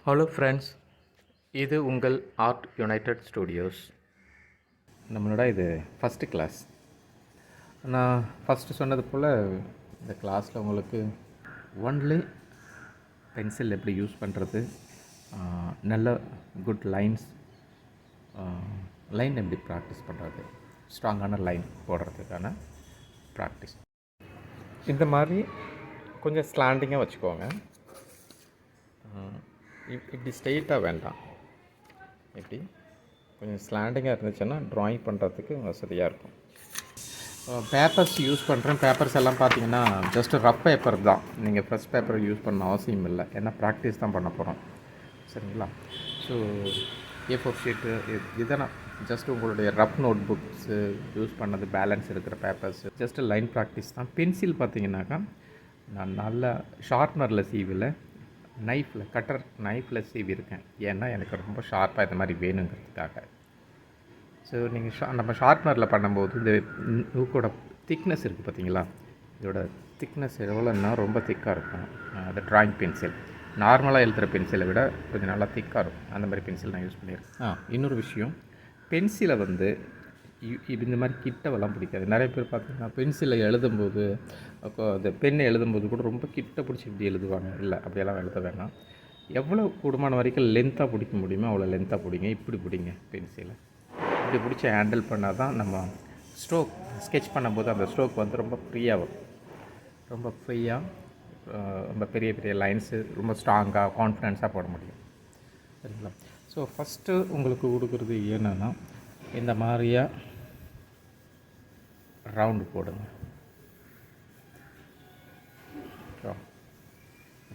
Hello friends, இது உங்கள் art United studios. நம்மளோட இது ஃபஸ்ட்டு கிளாஸ். நான் ஃபஸ்ட்டு சொன்னது போல் இந்த கிளாஸில் உங்களுக்கு ஒன்லி பென்சில் எப்படி யூஸ் பண்ணுறது, நல்ல குட் லைன்ஸ், லைன் எப்படி ப்ராக்டிஸ் பண்ணுறது, ஸ்ட்ராங்கான லைன் போடுறதுக்கான ப்ராக்டிஸ். இந்த மாதிரி கொஞ்சம் ஸ்லாண்டிங்காக வச்சுக்கோங்க. இப்படி ஸ்ட்ரெயிட்டாக வேண்டாம், இப்படி கொஞ்சம் ஸ்லாண்டிங்காக இருந்துச்சுன்னா ட்ராயிங் பண்ணுறதுக்கு வசதியாக இருக்கும். பேப்பர்ஸ் யூஸ் பண்ணுறேன். பேப்பர்ஸ் எல்லாம் பார்த்தீங்கன்னா ஜஸ்ட்டு ரஃப் பேப்பர் தான். நீங்கள் ஃப்ரெஷ் பேப்பர் யூஸ் பண்ண அவசியம் இல்லை, ஏன்னா ப்ராக்டிஸ் தான் பண்ண போகிறோம். சரிங்களா? ஸோ A4 ஷீட்டு இதெல்லாம் ஜஸ்ட் உங்களுடைய ரஃப் நோட் புக்ஸு யூஸ் பண்ணது, பேலன்ஸ் இருக்கிற பேப்பர்ஸு, ஜஸ்ட்டு லைன் ப்ராக்டிஸ் தான். பென்சில் பார்த்தீங்கன்னாக்கா நான் நல்லா ஷார்ப்னரில் சீவில், கட்டர் நைஃப்பில் சீவிருக்கேன். ஏன்னா எனக்கு ரொம்ப ஷார்ப்பாக இந்த மாதிரி வேணுங்கிறதுக்காக. ஸோ நீங்கள் நம்ம ஷார்ப்னரில் பண்ணும்போது இந்த நூக்கோட திக்னஸ் இருக்குது பார்த்தீங்களா, இதோட திக்னஸ் எவ்வளோன்னா ரொம்ப திக்காக இருக்கும். அது ட்ராயிங் பென்சில் நார்மலாக எழுதுகிற பென்சிலை விட கொஞ்சம் நல்லா திக்காக இருக்கும். அந்த மாதிரி பென்சில் நான் யூஸ் பண்ணியிருக்கேன். இன்னொரு விஷயம், பென்சிலை வந்து இந்த மாதிரி கிட்டவெல்லாம் பிடிக்காது. நிறைய பேர் பார்த்தீங்கன்னா பென்சிலை எழுதும்போது, அந்த பெண்ணை எழுதும்போது கூட ரொம்ப கிட்ட பிடிச்சி இப்படி எழுதுவாங்க. இல்லை, அப்படியெல்லாம் எழுத வேணாம். எவ்வளோ கூடுமான வரைக்கும் லென்த்தாக பிடிக்க முடியுமோ அவ்வளோ லென்த்தாக பிடிங்க. இப்படி பிடிங்க பென்சிலை. இப்படி பிடிச்சி ஹேண்டில் பண்ணால் தான் நம்ம ஸ்கெட்ச் பண்ணும்போது அந்த ஸ்ட்ரோக் வந்து ரொம்ப ஃப்ரீயாக வரும். ரொம்ப ரொம்ப பெரிய பெரிய லைன்ஸு ரொம்ப ஸ்ட்ராங்காக கான்ஃபிடென்ஸாக போட முடியும். சரிங்களா? ஸோ ஃபஸ்ட்டு உங்களுக்கு கொடுக்குறது என்னென்னா, இந்த மாதிரியாக ரவுண்டு போடுங்க.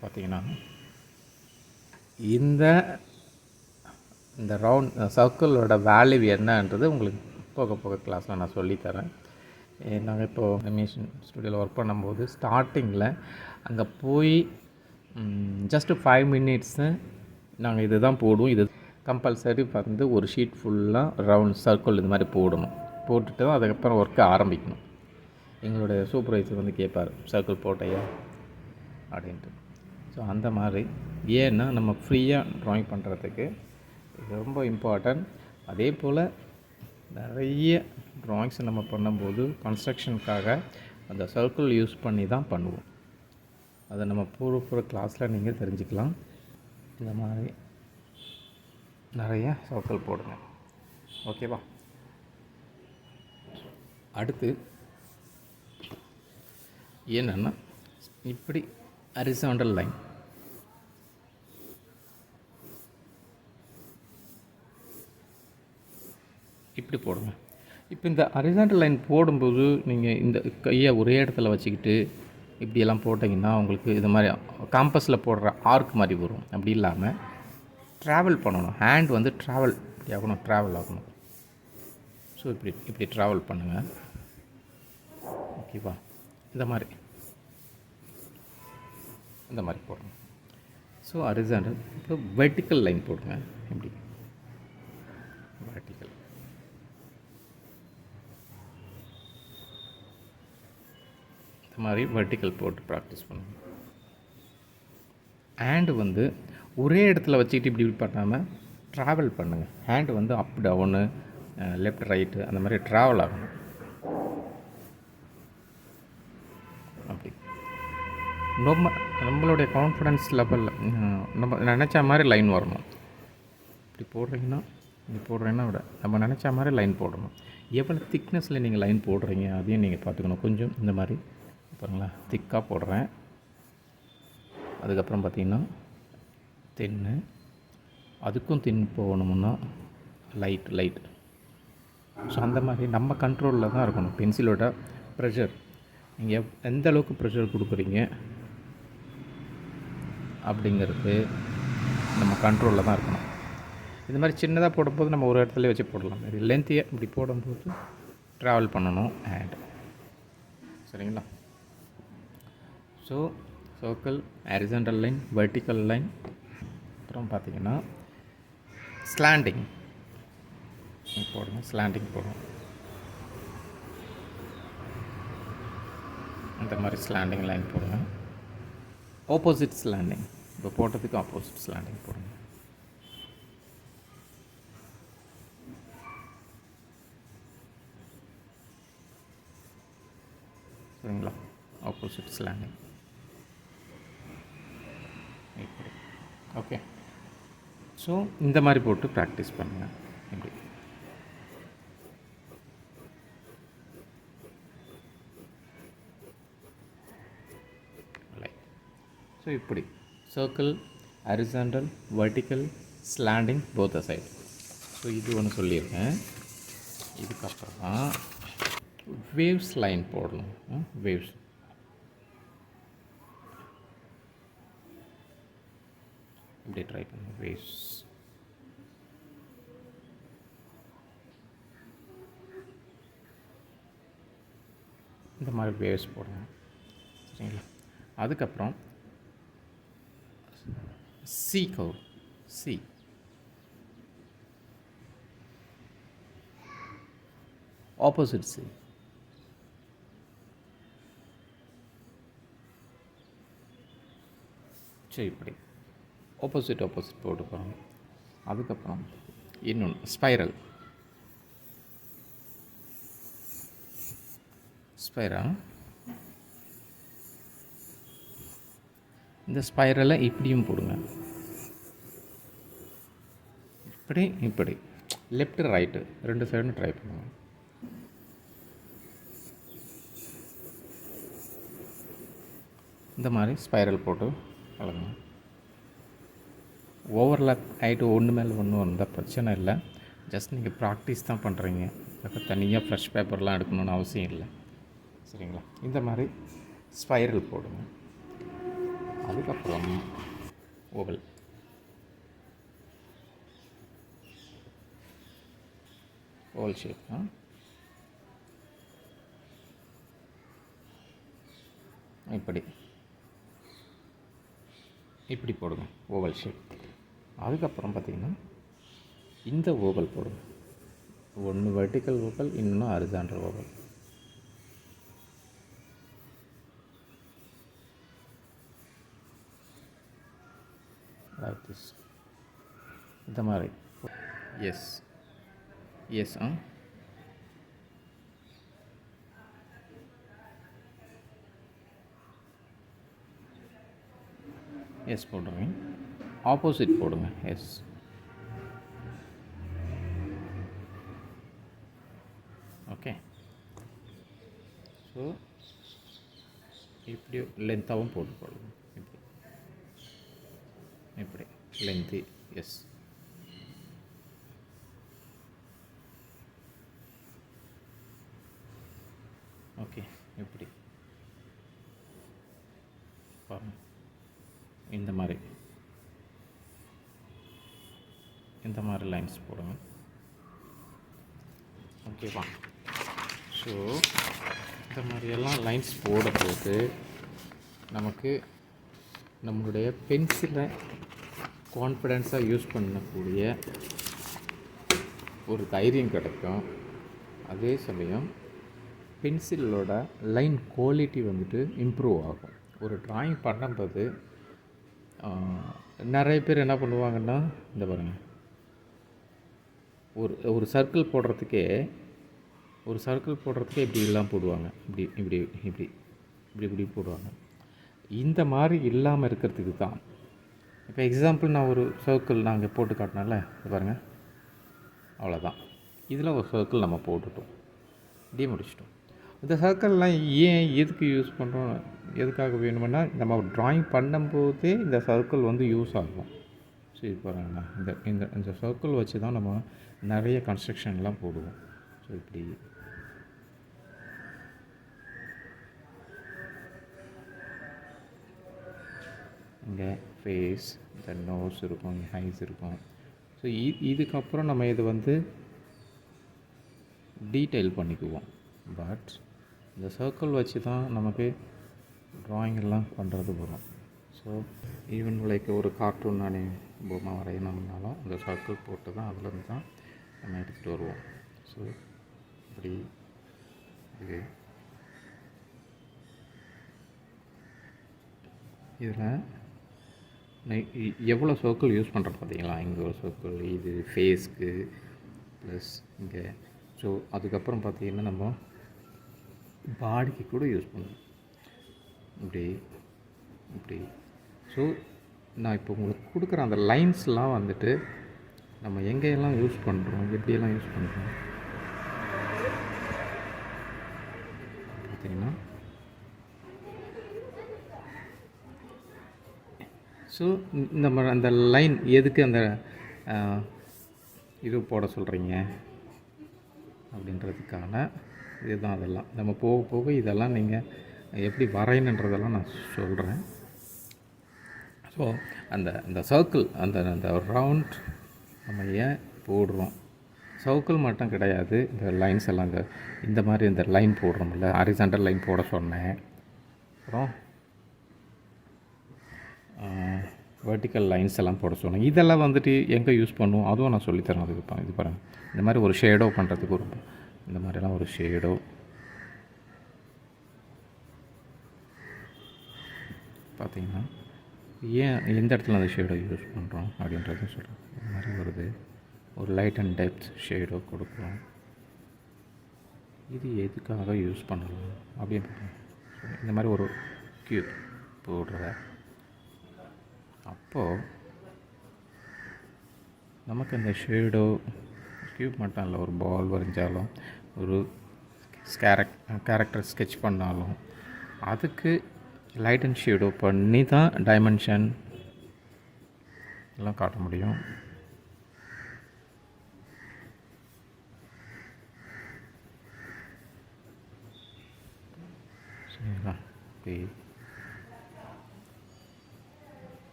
பார்த்தீங்கன்னா இந்த ரவுண்ட் சர்க்கிளோட வேல்யூ என்னன்றது உங்களுக்கு போக போக கிளாஸில் நான் சொல்லித்தரேன். நாங்கள் இப்போது அனிமேஷன் ஸ்டுடியோவில் ஒர்க் பண்ணும்போது ஸ்டார்டிங்கில் அங்கே போய் ஜஸ்ட்டு 5 மினிட்ஸு நாங்கள் இது தான் போடுவோம். இது கம்பல்சரி வந்து ஒரு ஷீட் ஃபுல்லாக ரவுண்ட் சர்க்கிள் இது மாதிரி போட்டுட்டு தான் அதுக்கப்புறம் ஒர்க்கை ஆரம்பிக்கணும். எங்களுடைய சூப்பர்வைசர் வந்து கேட்பார், சர்க்கிள் போட்டையா அப்படின்ட்டு. ஸோ அந்த மாதிரி, ஏன்னா நம்ம ஃப்ரீயாக ட்ராயிங் பண்ணுறதுக்கு இது ரொம்ப இம்பார்ட்டன்ட். அதே போல் நிறைய ட்ராயிங்ஸ் நம்ம பண்ணும்போது கன்ஸ்ட்ரக்ஷனுக்காக அந்த சர்க்கிள் யூஸ் பண்ணி தான் பண்ணுவோம். அதை நம்ம பூர்வ கிளாஸில் நீங்கள் தெரிஞ்சுக்கலாம். இந்த மாதிரி நிறைய சர்க்கிள் போடுங்க. ஓகேவா? அடுத்து என்னென்னா, இப்படி ஹரிசாண்டல் லைன் இப்படி போடுங்க. இப்போ இந்த ஹரிசாண்டல் லைன் போடும்போது நீங்கள் இந்த கையை ஒரே இடத்துல வச்சுக்கிட்டு இப்படியெல்லாம் போட்டிங்கன்னா உங்களுக்கு இது மாதிரி காம்பஸில் போடுற ஆர்க் மாதிரி வரும். அப்படி இல்லாமல் ட்ராவல் பண்ணணும். ஹேண்ட் வந்து ட்ராவல் ஆகணும். ஸோ இப்படி ட்ராவல் பண்ணுங்கள். ஓகேவா? இந்த மாதிரி போடுங்க. So horizontal. இப்போ வெர்டிக்கல் லைன் போடுங்க. இப்படி வெர்டிக்கல். இந்த மாதிரி வெர்டிக்கல் போட்டு ப்ராக்டிஸ் பண்ணுங்க. ஹேண்டு வந்து ஒரே இடத்துல வச்சுக்கிட்டு இப்படி பண்ணாமல் ட்ராவல் பண்ணுங்கள். ஹேண்டு வந்து அப் டவுனு, லெஃப்ட் ரைட்டு அந்த மாதிரி ட்ராவல் ஆகணும். அப்படி நம்மளுடைய கான்ஃபிடென்ஸ் லெவலில் நம்ம நினச்ச மாதிரி லைன் வரணும். இப்படி போடுறீங்கன்னா விட நம்ம நினச்ச மாதிரி லைன் போடணும். எவ்வளோ திக்னஸில் நீங்கள் லைன் போடுறீங்க அதையும் நீங்கள் பார்த்துக்கணும். கொஞ்சம் இந்த மாதிரி பாருங்களேன், திக்காக போடுறேன். அதுக்கப்புறம் பார்த்திங்கன்னா தின்னு, அதுக்கும் தின் போகணும்னா லைட். ஸோ அந்த மாதிரி நம்ம கண்ட்ரோலில் தான் இருக்கணும். பென்சிலோட ப்ரெஷர், நீங்கள் எந்த அளவுக்கு ப்ரெஷர் கொடுக்குறீங்க அப்படிங்கிறது நம்ம கண்ட்ரோலில் தான் இருக்கணும். இது மாதிரி சின்னதாக போடும்போது நம்ம ஒரு இடத்துல வச்சு போடலாம். இது லென்த்தியாக இப்படி போடும்போது ட்ராவல் பண்ணணும் ஹேண்ட். சரிங்களா? So circle, horizontal line, vertical line, அப்புறம் பார்த்திங்கன்னா ஸ்லாண்டிங் போடுங்க. ஸ்லாண்டிங் போடுவோம். இந்த மாதிரி ஸ்லாண்டிங் லைன் போடுங்க. ஆப்போசிட் ஸ்லாண்டிங் இப்போ போட்டதுக்கு ஆப்போசிட் ஸ்லாண்டிங் போடுங்க. சரிங்களா? ஆப்போசிட் ஸ்லாண்டிங் இப்படி. ஓகே. ஸோ இந்த மாதிரி போட்டு ப்ராக்டிஸ் பண்ணுங்கள். இப்படி லைக். ஸோ இப்படி circle, horizontal, vertical, slanting both side. So இது ஒன்று சொல்லியிருக்கேன். இதுக்கப்புறம் வேவ்ஸ் லைன் போடணும். வேவ்ஸ் இப்படி ட்ரை பண்ணுங்கள். வேவ்ஸ் இந்த மாதிரி வேவ்ஸ் போடணும். சரிங்களா? அதுக்கப்புறம் C curve, C opposite C. சரி, இப்படி ஆப்போசிட் போட்டு போகிறோம். அதுக்கப்புறம் இன்னொன்று ஸ்பைரல். இந்த ஸ்பைரலை இப்படியும் போடுங்க. இப்படி லெஃப்ட் ரைட்டு 2 சைடும் ட்ரை பண்ணுங்கள். இந்த மாதிரி ஸ்பைரல் போட்டு கலங்க. ஓவர்லாப் ஆகிட்டு ஒன்று மேலே ஒன்று வந்தால் பிரச்சனை இல்லை. ஜஸ்ட் நீங்கள் ப்ராக்டிஸ் தான் பண்ணுறீங்க. அதுக்கு தனியாக ஃப்ரெஷ் பேப்பர்லாம் எடுக்கணுன்னு அவசியம் இல்லை. சரிங்களா? இந்த மாதிரி ஸ்பைரல் போடுங்க. அதுக்கப்புறம் ஓவல். Oval shape. இப்படி போடுங்க ஓவல் ஷேப். அதுக்கப்புறம் பார்த்திங்கன்னா இந்த ஓவல் போடுங்க. ஒன்று வெர்டிக்கல் ஓவல், இன்னொன்று ஹரிசாண்டல் ஓவல். Like this. இந்த மாதிரி. எஸ் எஸ் எஸ் போடுங்க. ஆப்போசிட் போடுங்க. எஸ். ஓகே. ஸோ இப்படி லென்த்தாகவும் போடுங்க. இப்படி லென்த்து. எஸ். ஓகே. இப்படி பாருங்க. இந்த மாதிரி லைன்ஸ் போடுங்க. ஓகேவா? ஸோ இந்த மாதிரியெல்லாம் லைன்ஸ் போடும்போது நமக்கு நம்மளுடைய பென்சிலை கான்ஃபிடென்ஸாக யூஸ் பண்ணக்கூடிய ஒரு தைரியம் கிடைக்கும். அதே சமயம் பென்சிலோட லைன் குவாலிட்டி வந்துட்டு இம்ப்ரூவ் ஆகும். ஒரு ட்ராயிங் பண்ணும்போது நிறைய பேர் என்ன பண்ணுவாங்கன்னா, இந்த பாருங்கள், ஒரு சர்க்கிள் போடுறதுக்கே இப்படிலாம் போடுவாங்க. இப்படி போடுவாங்க. இந்த மாதிரி இல்லாமல் இருக்கிறதுக்கு தான். இப்போ எக்ஸாம்பிள் நான் ஒரு சர்க்கிள் நாங்கள் போட்டு காட்டினால பாருங்கள், அவ்வளோதான். இதில் ஒரு சர்க்கிள் நம்ம போட்டுட்டோம், இப்படியே முடிச்சிட்டோம். இந்த சர்க்கிள்லாம் எதுக்கு யூஸ் பண்ணுறோம், எதுக்காக வேணுமென்னா நம்ம ட்ராயிங் பண்ணும்போதே இந்த சர்க்கிள் வந்து யூஸ் ஆகும். சரி பாருங்கண்ணா, இந்த சர்க்கிள் வச்சு தான் நம்ம நிறைய கன்ஸ்ட்ரக்ஷன்லாம் போடுவோம். ஸோ இப்படி இங்கே ஃபேஸ், இந்த நோஸ் இருக்கும், இங்கே ஹைஸ் இருக்கும். ஸோ இதுக்கப்புறம் நம்ம இதை வந்து டீட்டெயில் பண்ணிக்குவோம். பட் இந்த சர்க்கிள் வச்சு தான் நமக்கு ட்ராயிங் எல்லாம் பண்ணுறது வரும். ஸோ ஈவன் லைக் ஒரு கார்ட்டூன் நானே பொம்மை வரையணும்னாலும் இந்த சர்க்கிள் போட்டு தான் அதுலேருந்து தான் நம்ம எடுத்துகிட்டு வருவோம். ஸோ இப்படி இது இதில் எவ்வளோ சர்க்கிள் யூஸ் பண்ணுறோம் பார்த்தீங்களா? இங்கே ஒரு சர்க்கிள், இது ஃபேஸ்க்கு ப்ளஸ் இங்கே. ஸோ அதுக்கப்புறம் பார்த்திங்கன்னா நம்ம பாடிக்கு கூட யூஸ் பண்ணுவோம், இப்படி இப்படி. ஸோ நான் இப்போ உங்களுக்கு கொடுக்குற அந்த லைன்ஸ்லாம் வந்துட்டு நம்ம எங்கெல்லாம் யூஸ் பண்ணுறோம், எப்படியெல்லாம் யூஸ் பண்ணுறோம் பார்த்தீங்கன்னா. ஸோ நம்ம அந்த லைன் எதுக்கு அந்த இது போட சொல்கிறீங்க அப்படின்றதுக்கான இதுதான். அதெல்லாம் நம்ம போக போக இதெல்லாம் நீங்கள் எப்படி வரையணுன்றதெல்லாம் நான் சொல்கிறேன். ஸோ அந்த சர்க்கிள், அந்த ரவுண்ட் நம்ம ஏன் போடுறோம்? சர்க்கிள் மட்டும் கிடையாது, இந்த லைன்ஸ் எல்லாம் இந்த மாதிரி இந்த லைன் போடுறோம்ல, ஹாரிசான்டல் லைன் போட சொன்னேன். அப்புறம் வெர்டிக்கல் லைன்ஸ் எல்லாம் போட சொன்னேன். இதெல்லாம் வந்துட்டு எங்கே யூஸ் பண்ணுவோம் அதுவும் நான் சொல்லித்தரேன். அதுக்கு இது பாருங்கள், இந்த மாதிரி ஒரு ஷேடோ பண்ணுறதுக்கு ஒரு இந்த மாதிரிலாம் ஒரு ஷேடோ பார்த்திங்கன்னா ஏன் எந்த இடத்துல அந்த ஷேடோ யூஸ் பண்ணுறோம் அப்படின்றத சொல்கிறேன். இந்த மாதிரி வருது, ஒரு லைட் அண்ட் டெப்த் ஷேடோ கொடுக்குறோம். இது எதுக்காக யூஸ் பண்ணலாம் அப்படின்னு இந்த மாதிரி ஒரு க்யூப் போடுற அப்போது நமக்கு அந்த ஷேடோ க்யூப் மட்டும் இல்லை, ஒரு பால் வரைஞ்சாலும் ஒரு கேரக்டர் ஸ்கெட்ச் பண்ணாலும் அதுக்கு லைட் அண்ட் ஷேடோ பண்ணி தான் டைமென்ஷன் எல்லாம் காட்ட முடியும். சரிங்களா?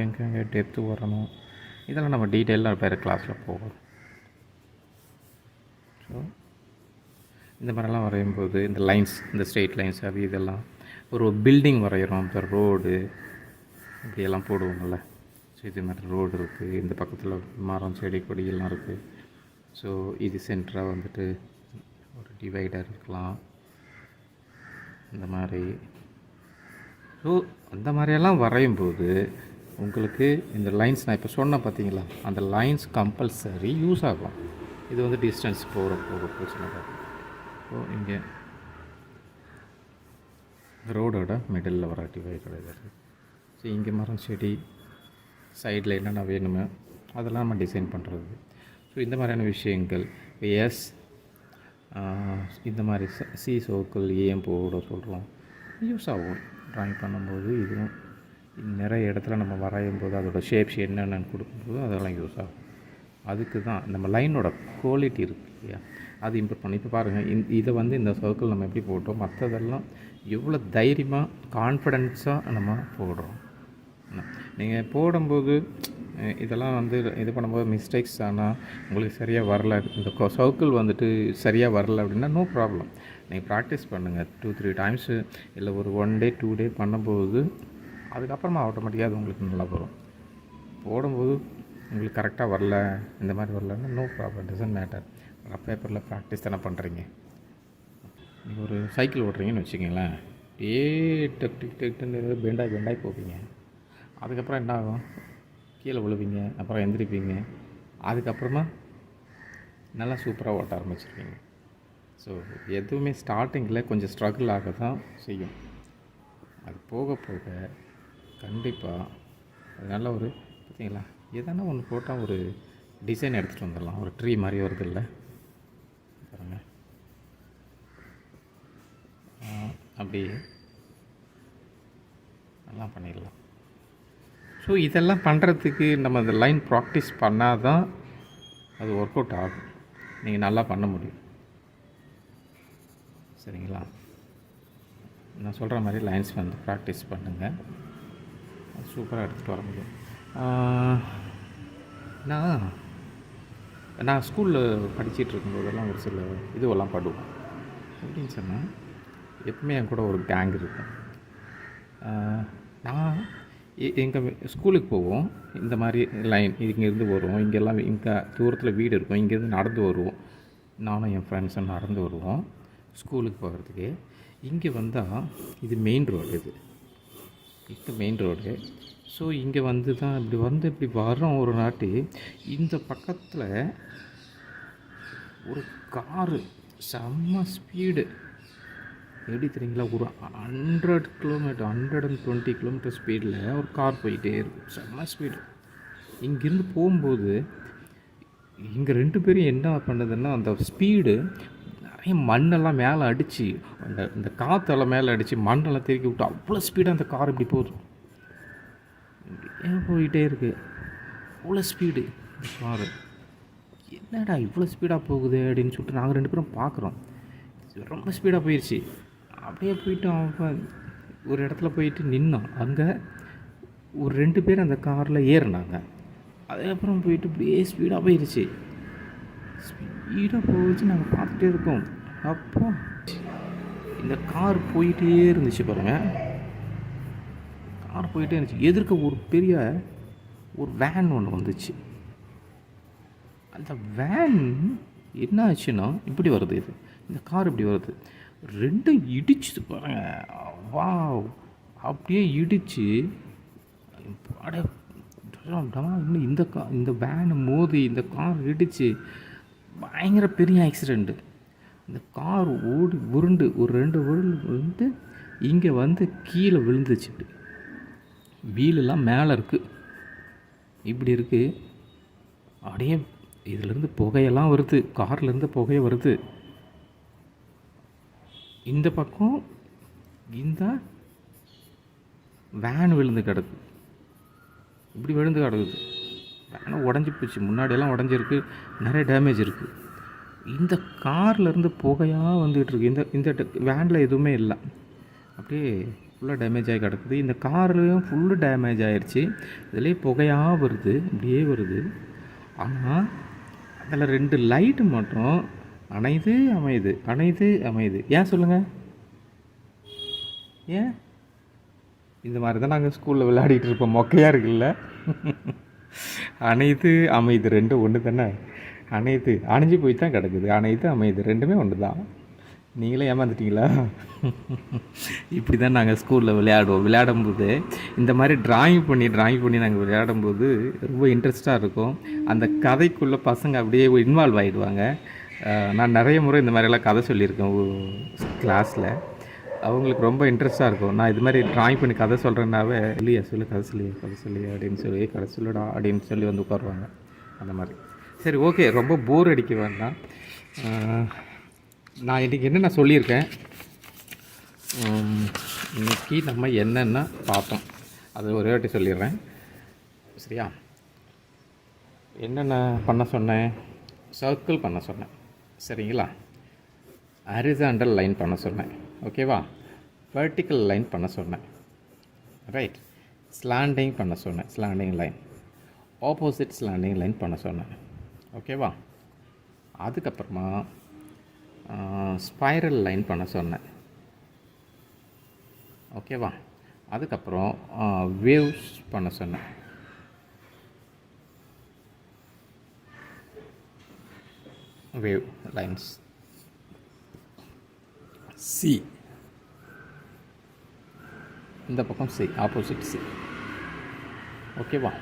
எங்கெங்கே டெப்த்து வரணும் இதெல்லாம் நம்ம டீட்டெயிலாக வேறு கிளாஸில் போகும். ஸோ இந்த மாதிரிலாம் வரையும்போது இந்த லைன்ஸ், இந்த ஸ்ட்ரெயிட் லைன்ஸ், அது இதெல்லாம் ஒரு பில்டிங் வரைகிறோம், இப்போ ரோடு இப்படியெல்லாம் போடுவோம்ல. ஸோ இது மாதிரி ரோடு இருக்குது, இந்த பக்கத்தில் மரம் செடி கொடியெல்லாம் இருக்குது. ஸோ இது சென்டராக வந்துட்டு ஒரு டிவைடர் இருக்கலாம் இந்த மாதிரி. ஸோ அந்த மாதிரியெல்லாம் வரையும்போது உங்களுக்கு இந்த லைன்ஸ் நான் இப்போ சொன்னேன் பார்த்தீங்களா, அந்த லைன்ஸ் கம்பல்சரி யூஸ் ஆகும். இது வந்து டிஸ்டன்ஸ் போக பிரச்சனை தான். ஸோ இங்கே ரோடோட மிடில் வர டிவைடர் இது. ஸோ இங்கே மரம் செடி சைடில் என்னென்ன வேணுமோ அதெல்லாம் நம்ம டிசைன் பண்ணுறது. ஸோ இந்த மாதிரியான விஷயங்கள் எஸ் இந்த மாதிரி சி சர்க்கிள் ஏன் போட சொல்கிறோம், யூஸ் ஆகும் ட்ராயிங் பண்ணும்போது. இதுவும் நிறைய இடத்துல நம்ம வரையும் போது அதோடய ஷேப்ஸ் என்னென்னு கொடுக்கும்போது அதெல்லாம் யூஸ் ஆகும். அதுக்கு தான் நம்ம லைனோட குவாலிட்டி இருக்குது இல்லையா, அது இம்ப்ரூவ் பண்ணி. இப்போ பாருங்கள், இதை வந்து இந்த சர்க்கிள் நம்ம எப்படி போட்டோம், மற்றதெல்லாம் எவ்வளோ தைரியமாக கான்ஃபிடென்ஸாக நம்ம போடுறோம். நீங்கள் போடும்போது இதெல்லாம் வந்து இது பண்ணும்போது மிஸ்டேக்ஸ் ஆனால் உங்களுக்கு சரியாக வரல, இந்த சர்க்கிள் வந்துட்டு சரியாக வரல அப்படின்னா நோ ப்ராப்ளம், நீங்கள் ப்ராக்டிஸ் பண்ணுங்கள் 2-3 டைம்ஸு, இல்லை ஒரு 1 டே 2 டே பண்ணும்போது அதுக்கப்புறமா ஆட்டோமேட்டிக்காக அது உங்களுக்கு நல்லா வரும். போடும்போது உங்களுக்கு கரெக்டாக வரல, இந்த மாதிரி வரலன்னா no problem, doesn't matter. Rough பேப்பரில் ப்ராக்டிஸ் தானே பண்ணுறீங்க. நீங்கள் ஒரு சைக்கிள் ஓட்டுறீங்கன்னு வச்சுக்கிங்களேன், டக் டிக் டக்குன்னு பெண்டாகி போவீங்க. அதுக்கப்புறம் என்ன ஆகும், கீழே விழுவீங்க, அப்புறம் எந்திரிப்பீங்க, அதுக்கப்புறமா நல்லா சூப்பராக ஓட்ட ஆரம்பிச்சிருவீங்க. ஸோ எதுவுமே ஸ்டார்டிங்கில் கொஞ்சம் ஸ்ட்ரகிள் ஆக தான் செய்யும். அது போக போக கண்டிப்பாக அது நல்ல ஒரு பார்த்தீங்களா, எதனா ஒன்று போட்டால் ஒரு டிசைன் எடுத்துகிட்டு வந்துடலாம். ஒரு ட்ரீ மாதிரி வருது இல்லை பாருங்க, அப்படி நல்லா பண்ணிடலாம். ஸோ இதெல்லாம் பண்ணுறதுக்கு நம்ம அந்த லைன் ப்ராக்டிஸ் பண்ணால் தான் அது ஒர்க் அவுட் ஆகும், நீங்கள் நல்லா பண்ண முடியும். சரிங்களா? நான் சொல்கிற மாதிரி லைன்ஸ் வந்து ப்ராக்டிஸ் பண்ணுங்கள், சூப்பராக எடுத்துகிட்டு வர முடியும். நான் ஸ்கூலில் படிச்சுட்டு இருக்கும்போதெல்லாம் ஒரு சில இதுவெல்லாம் படுவோம். எப்படின்னு சொன்னால், எப்பவுமே என் கூட ஒரு கேங் இருக்கும். நான் எங்கள் ஸ்கூலுக்கு போவோம், இந்த மாதிரி லைன் இங்கேருந்து வருவோம், இங்கெல்லாம் இங்கே தூரத்தில் வீடு இருக்கும், இங்கேருந்து நடந்து வருவோம், நானும் என் ஃப்ரெண்ட்ஸும் நடந்து வருவோம் ஸ்கூலுக்கு போகிறதுக்கு. இங்கே வந்தால் இது மெயின் ரோடு, இது இது மெயின் ரோடு. ஸோ இங்கே வந்து தான் இப்படி வரோம் ஒரு நாட்டு. இந்த பக்கத்தில் ஒரு காரு செம்ம ஸ்பீடு, எப்படி தெரியுங்களா, ஒரு 100 கிலோமீட்டர் 120 கிலோமீட்டர் ஸ்பீடில் ஒரு கார் போயிட்டே இருக்கும், செம்ம ஸ்பீடு. இங்கேருந்து போகும்போது இங்கே 2 பேரும் என்ன பண்ணுதுன்னா, அந்த ஸ்பீடு நிறைய மண்ணெல்லாம் மேலே அடித்து, இந்த காற்றெல்லாம் மேலே அடித்து மண்ணெல்லாம் திருக்கி விட்டு அவ்வளோ ஸ்பீடாக அந்த கார் இப்படி போகுது, ஏன் போயிட்டே இருக்குது, அவ்வளோ ஸ்பீடு இந்த காரு. என்னடா இவ்வளோ ஸ்பீடாக போகுது அப்படின்னு சொல்லிட்டு நாங்கள் 2 பேரும் பார்க்குறோம். ரொம்ப ஸ்பீடாக போயிடுச்சு. அப்படியே போயிட்டு அவன் ஒரு இடத்துல போயிட்டு நின்னான். அங்கே ஒரு 2 பேர் அந்த காரில் ஏறினாங்க. அதுக்கப்புறம் போயிட்டு இப்படியே ஸ்பீடாக போயிடுச்சு. ஸ்பீடாக போயிடுச்சு, நாங்கள் பார்த்துட்டே இருக்கோம். அப்போ இந்த கார் போயிட்டே இருந்துச்சு பாருங்கள், கார் போயிட்டே இருந்துச்சு. எதிர்க்க ஒரு பெரிய ஒரு வேன் ஒன்று வந்துச்சு. அந்த வேன் என்ன ஆச்சுன்னா இப்படி வருது, இந்த கார் இப்படி வருது, 2 இடிச்சுது பாருங்க. வா, அப்படியே இடித்து இன்னும் இந்த வேனை மோதி இந்த கார் இடித்து பயங்கர பெரிய ஆக்சிடெண்ட்டு. இந்த கார் ஓடி உருண்டு ஒரு 2 விழுந்து இங்கே வந்து கீழே விழுந்துச்சு. இப்படி வீலெல்லாம் மேலே இருக்குது, இப்படி இருக்குது. அப்படியே இதிலேருந்து புகையெல்லாம் வருது, கார்லேருந்து புகையை வருது. இந்த பக்கம் இந்த வேன் விழுந்து கிடக்கு, இப்படி விழுந்து கிடக்குது. வேனை உடஞ்சி போச்சு, முன்னாடியெல்லாம் உடஞ்சிருக்கு, நிறைய டேமேஜ் இருக்குது. இந்த கார்லேருந்து புகையாக வந்துகிட்ருக்கு. இந்த வேனில் எதுவுமே இல்லை, அப்படியே ஃபுல்லாக டேமேஜ் ஆகி கிடக்குது. இந்த கார்லேயும் ஃபுல்லு டேமேஜ் ஆகிடுச்சு. இதுலேயே புகையாக வருது, இப்படியே வருது. ஆனால் அதில் 2 லைட்டு மட்டும் அணையுது அமையுது, அணையுது அமையுது. ஏன் சொல்லுங்கள், ஏன்? இந்த மாதிரி தான் நாங்கள் ஸ்கூலில் விளையாடிட்டு இருப்போம், மொக்கையாக இருக்குல்ல. அணையுது அமையுது, 2 ஒன்று தானே. அணையுது அணைஞ்சு போய் தான் கிடக்குது, அணையுது அமையுது, 2மே ஒன்று தான். நீங்களே ஏமாந்துட்டீங்களா? இப்படி தான் நாங்கள் ஸ்கூலில் விளையாடும்போது இந்த மாதிரி ட்ராயிங் பண்ணி நாங்கள் விளையாடும்போது ரொம்ப இன்ட்ரெஸ்ட்டாக இருக்கும். அந்த கதைக்குள்ளே பசங்க அப்படியே இன்வால்வ் ஆகிடுவாங்க. நான் நிறைய முறை இந்த மாதிரிலாம் கதை சொல்லியிருக்கேன் கிளாஸில். அவங்களுக்கு ரொம்ப இன்ட்ரெஸ்ட்டாக இருக்கும். நான் இது மாதிரி ட்ராயிங் பண்ணி கதை சொல்கிறேன்னாவே, இல்லையா சொல்லு கதை சொல்லி அப்படின்னு சொல்லி கதை சொல்லுடா அப்படின்னு சொல்லி வந்து உட்காருவாங்க. அந்த மாதிரி. சரி, ஓகே, ரொம்ப போர் அடிக்க வேண்டாம். நான் இன்றைக்கி என்னென்ன சொல்லியிருக்கேன், இன்றைக்கி நம்ம என்னென்ன பார்த்தோம் அது ஒரே வாட்டி சொல்லிடுறேன், சரியா? என்னென்ன பண்ண சொன்னேன்? சர்க்கிள் பண்ண சொன்னேன், சரிங்களா? ஹரிசாண்டல் லைன் பண்ண சொன்னேன், ஓகேவா? வெர்டிக்கல் லைன் பண்ண சொன்னேன், ரைட்? ஸ்லாண்டிங் பண்ண சொன்னேன், slanting line. Opposite slanting line பண்ண சொன்னேன், ஓகேவா? அதுக்கப்புறமா ஸ்பைரல் லைன் பண்ண சொன்னேன், ஓகேவா? அதுக்கப்புறம் வேவ்ஸ் பண்ண சொன்னேன், வேவ் லைன்ஸ். சி, இந்த பக்கம் சி, ஆப்போசிட் சி, ஓகேவா?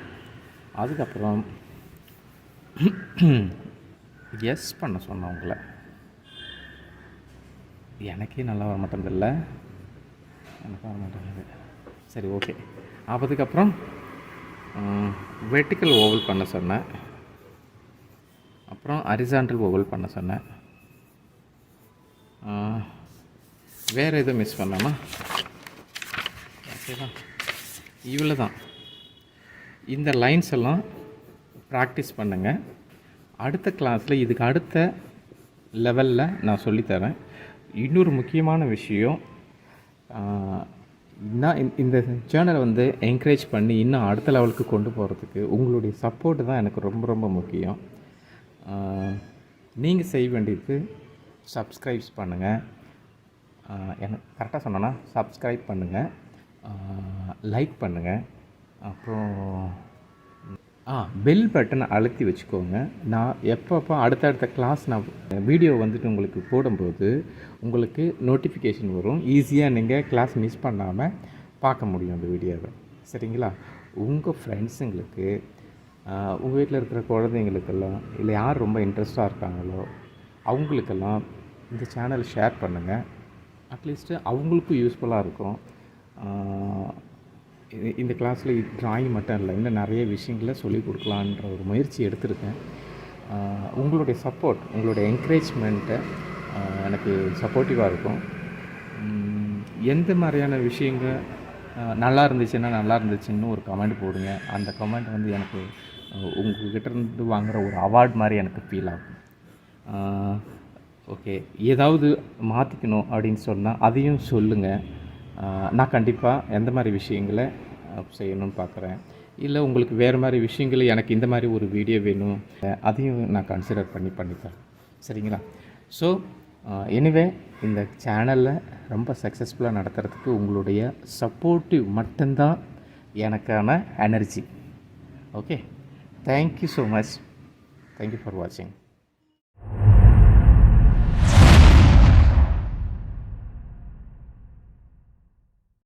அதுக்கப்புறம் எஸ் பண்ண சொன்னேன் உங்களை. எனக்கே நல்லா வர மாட்டேங்குதுல்ல, எனக்கு வர மாட்டேங்குது. சரி, ஓகே. அதுக்கப்புறம் வெர்டிக்கல் ஓவல் பண்ண சொன்னேன், அப்புறம் ஹரிசாண்டல் ஓவல் பண்ண சொன்னேன். வேறு எதுவும் மிஸ் பண்ணாமா? ஓகேவா? இவ்வளோ தான். இந்த லைன்ஸ் எல்லாம் ப்ராக்டிஸ் பண்ணுங்கள். அடுத்த கிளாஸில் இதுக்கு அடுத்த லெவலில் நான் சொல்லித்தரேன். இன்னொரு முக்கியமான விஷயம், நான் இந்த சேனலை வந்து என்கரேஜ் பண்ணி இன்னும் அடுத்த லெவலுக்கு கொண்டு போகிறதுக்கு உங்களுடைய சப்போர்ட்டு தான் எனக்கு ரொம்ப ரொம்ப முக்கியம். நீங்கள் செய்ய வேண்டியது சப்ஸ்கிரைப்ஸ் பண்ணுங்கள். எனக்கு கரெக்டாக சொன்னேன்னா சப்ஸ்கிரைப் பண்ணுங்கள், லைக் பண்ணுங்கள், அப்புறம் பெல் பட்டனை அழுத்தி வச்சுக்கோங்க. நான் எப்பப்போ அடுத்தடுத்த கிளாஸ் நான் வீடியோ வந்துட்டு உங்களுக்கு போடும்போது உங்களுக்கு நோட்டிஃபிகேஷன் வரும். ஈஸியாக நீங்கள் கிளாஸ் மிஸ் பண்ணாமல் பார்க்க முடியும் அந்த வீடியோவை. சரிங்களா? உங்கள் ஃப்ரெண்ட்ஸுங்களுக்கு, உங்கள் வீட்டில் இருக்கிற குழந்தைங்களுக்கெல்லாம், இல்லை யார் ரொம்ப இன்ட்ரெஸ்ட்டாக இருக்காங்களோ அவங்களுக்கெல்லாம் இந்த சேனல் ஷேர் பண்ணுங்கள். அட்லீஸ்ட்டு அவங்களுக்கும் யூஸ்ஃபுல்லாக இருக்கும். இந்த கிளாஸில் ட்ராயிங் மட்டும் இல்லை, இன்னும் நிறைய விஷயங்களை சொல்லிக் கொடுக்கலான்ற ஒரு முயற்சி எடுத்திருக்கேன். உங்களுடைய சப்போர்ட், உங்களுடைய என்கரேஜ்மெண்ட்டை எனக்கு சப்போர்ட்டிவாக இருக்கும். எந்த மாதிரியான விஷயங்கள் நல்லா இருந்துச்சுன்னு ஒரு கமெண்ட் போடுங்க. அந்த கமெண்ட் வந்து எனக்கு உங்கள்கிட்டருந்து வாங்குகிற ஒரு அவார்ட் மாதிரி எனக்கு ஃபீல் ஆகும். ஓகே, ஏதாவது மாற்றிக்கணும் அப்படின்னு சொன்னால் அதையும் சொல்லுங்கள். நான் கண்டிப்பாக எந்த மாதிரி விஷயங்களை செய்யணும்னு பார்க்குறேன். இல்லை உங்களுக்கு வேறு மாதிரி விஷயங்கள், எனக்கு இந்த மாதிரி ஒரு வீடியோ வேணும், அதையும் நான் கன்சிடர் பண்ணித்தரேன். சரிங்களா? ஸோ எனிவே, இந்த சேனலில் ரொம்ப சக்ஸஸ்ஃபுல்லாக நடத்துகிறதுக்கு உங்களுடைய சப்போர்ட்டிவ் மட்டும்தான் எனக்கான energy. Okay, thank you so much. Thank you for வாட்சிங்.